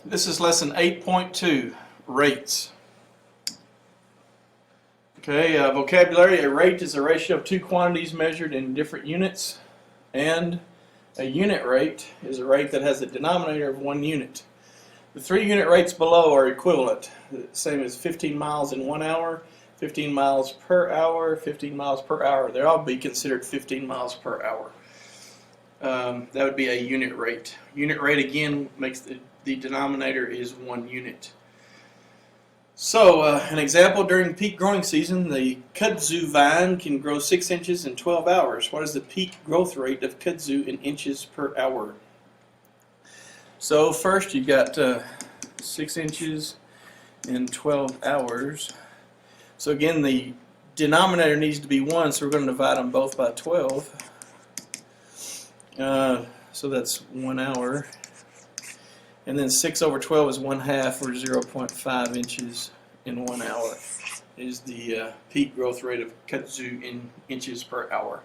This is lesson 8.2, rates. Okay, vocabulary. A rate is a ratio of two quantities measured in different units, and a unit rate is a rate that has a denominator of 1 unit. The 3 unit rates below are equivalent, the same as 15 miles in 1 hour, 15 miles per hour, 15 miles per hour. They'll all be considered 15 miles per hour. That would be a unit rate. Unit rate again makes the denominator is 1 unit. So an example, during peak growing season, the kudzu vine can grow 6 inches in 12 hours. What is the peak growth rate of kudzu in inches per hour? So first you've got 6 inches in 12 hours. So again, the denominator needs to be 1, so we're going to divide them both by 12. So that's 1 hour. And then 6 over 12 is 1/2, or 0.5 inches in 1 hour is the peak growth rate of kudzu in inches per hour.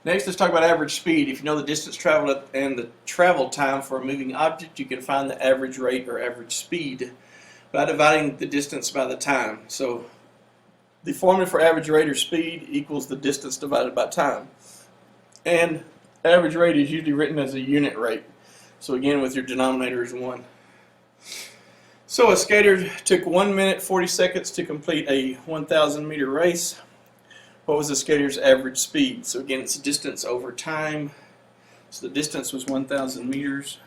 Next, let's talk about average speed. If you know the distance traveled and the travel time for a moving object, you can find the average rate or average speed by dividing the distance by the time. So the formula for average rate or speed equals the distance divided by time. And average rate is usually written as a unit rate. So again, with your denominator is 1. So a skater took 1 minute 40 seconds to complete a 1,000 meter race. What was the skater's average speed? So again, it's distance over time. So the distance was 1,000 meters.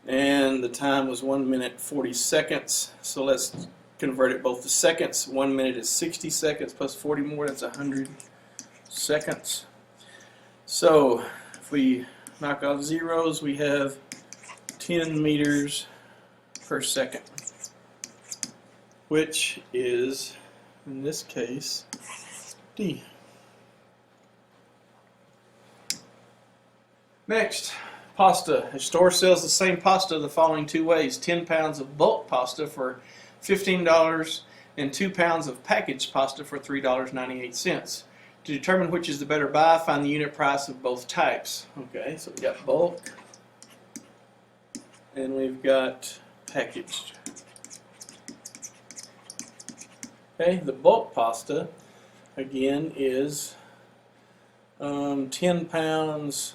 And the time was 1 minute 40 seconds. So let's convert it both to seconds. 1 minute is 60 seconds plus 40 more, that's 100 seconds. So if we knock off zeros, we have 10 meters per second, which is, in this case, D. Next, pasta. A store sells the same pasta the following 2 ways. 10 pounds of bulk pasta for $15 and 2 pounds of packaged pasta for $3.98. To determine which is the better buy, find the unit price of both types. Okay, so we've got bulk and we've got packaged. Okay, the bulk pasta again is 10 pounds.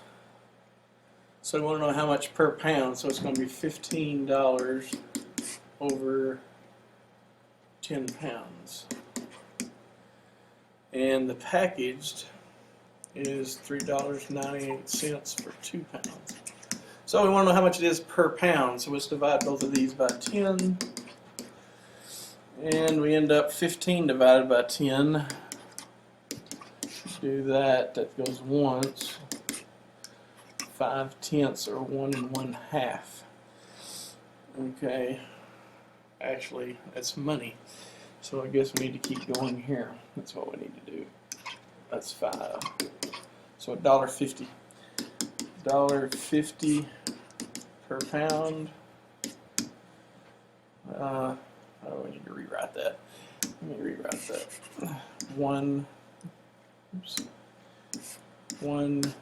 So we want to know how much per pound, so it's going to be $15 over 10 pounds. And the packaged is $3.98 for 2 pounds. So we want to know how much it is per pound, so let's divide both of these by 10. And we end up 15 divided by 10. Do that, that goes once. 5/10 or 1 1/2. Okay, actually that's money, so I guess we need to keep going here. That's what we need to do. That's 5. So $1.50. $1.50 per pound. Oh, we need to rewrite that. Let me rewrite that. 1 pound.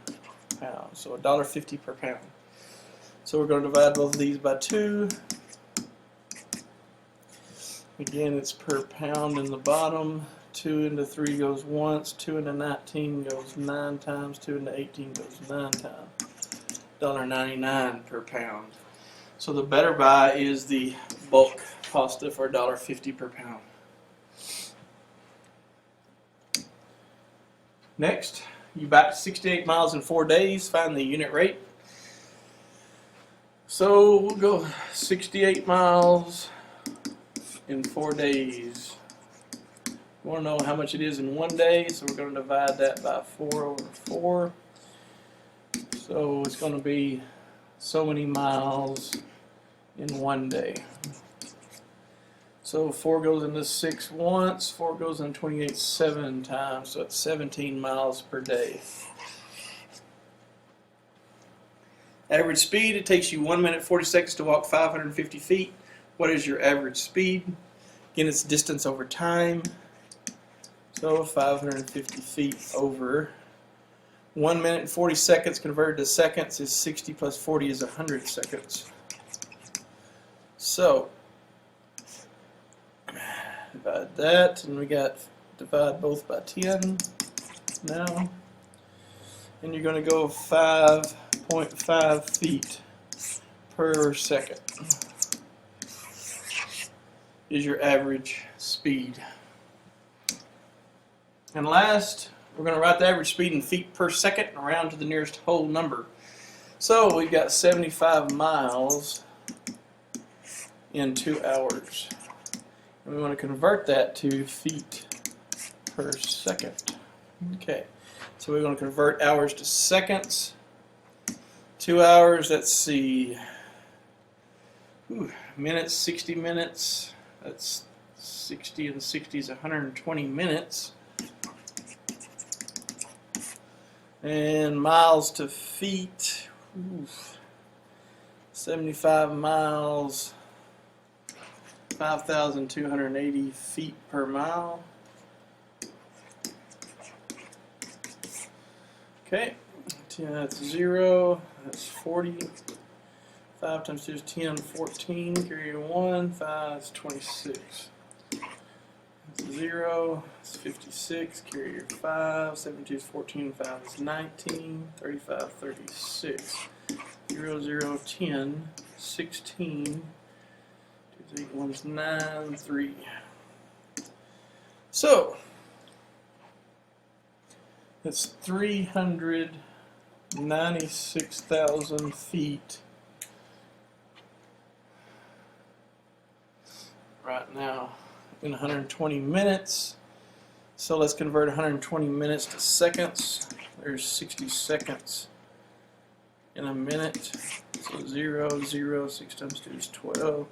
So $1.50 per pound. So we're going to divide both of these by 2. Again, it's per pound in the bottom. 2 into 3 goes once. 2 into 19 goes 9 times. 2 into 18 goes 9 times. $1.99 per pound. So the better buy is the bulk pasta for $1.50 per pound. Next, you back 68 miles in 4 days. Find the unit rate. So we'll go 68 miles in 4 days. We want to know how much it is in 1 day, so we're going to divide that by 4 over 4. So it's going to be so many miles in 1 day. So 4 goes into 6 once, 4 goes into 28 7 times, so it's 17 miles per day. Average speed, it takes you 1 minute 40 seconds to walk 550 feet. What is your average speed? Again, it's distance over time. So 550 feet over 1 minute and 40 seconds converted to seconds is 60 plus 40 is 100 seconds. So divide that, and we got divide both by 10 now, and you're going to go 5.5 feet per second is your average speed. And last, we're going to write the average speed in feet per second and round to the nearest whole number. So we've got 75 miles in 2 hours. And we want to convert that to feet per second. Okay, so we're going to convert hours to seconds. 2 hours, let's see, minutes, 60 minutes. That's 60 and 60 is 120 minutes. And miles to feet, 75 miles, 5,280 feet per mile. Okay, 10, that's 0, that's 40. 5 times 2 is 10, 14, carry 1, 5 is 26. That's 0, it's 56, carry your 5, 7 2 is 14, 5 is 19, 35, 36. 0, 0, 10, 16, 2 is 8, 1 is 9, 3. So, that's 396,000 feet right now in 120 minutes. So let's convert 120 minutes to seconds. There's 60 seconds in a minute. So 0, 0, 6 times 2 is 12.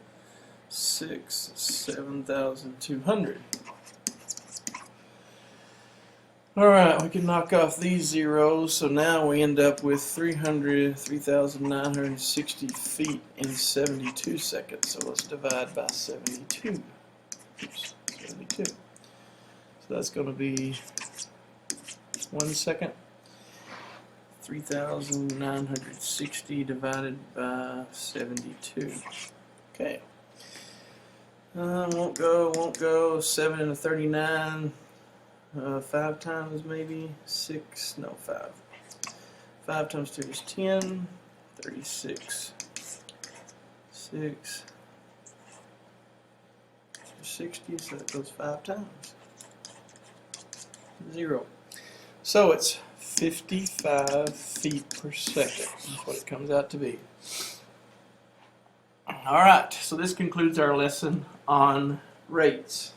6, 7,200. Alright, we can knock off these zeros, so now we end up with 3,960 feet in 72 seconds. So let's divide by 72. Oops, 72. So that's going to be 1 second. 3,960 divided by 72. Okay. Won't go. 7 and a 39. 5 times maybe, 6, no 5. 5 times 2 is 10, 36. 6, 60, so that goes 5 times. 0. So it's 55 feet per second. That's what it comes out to be. Alright, so this concludes our lesson on rates.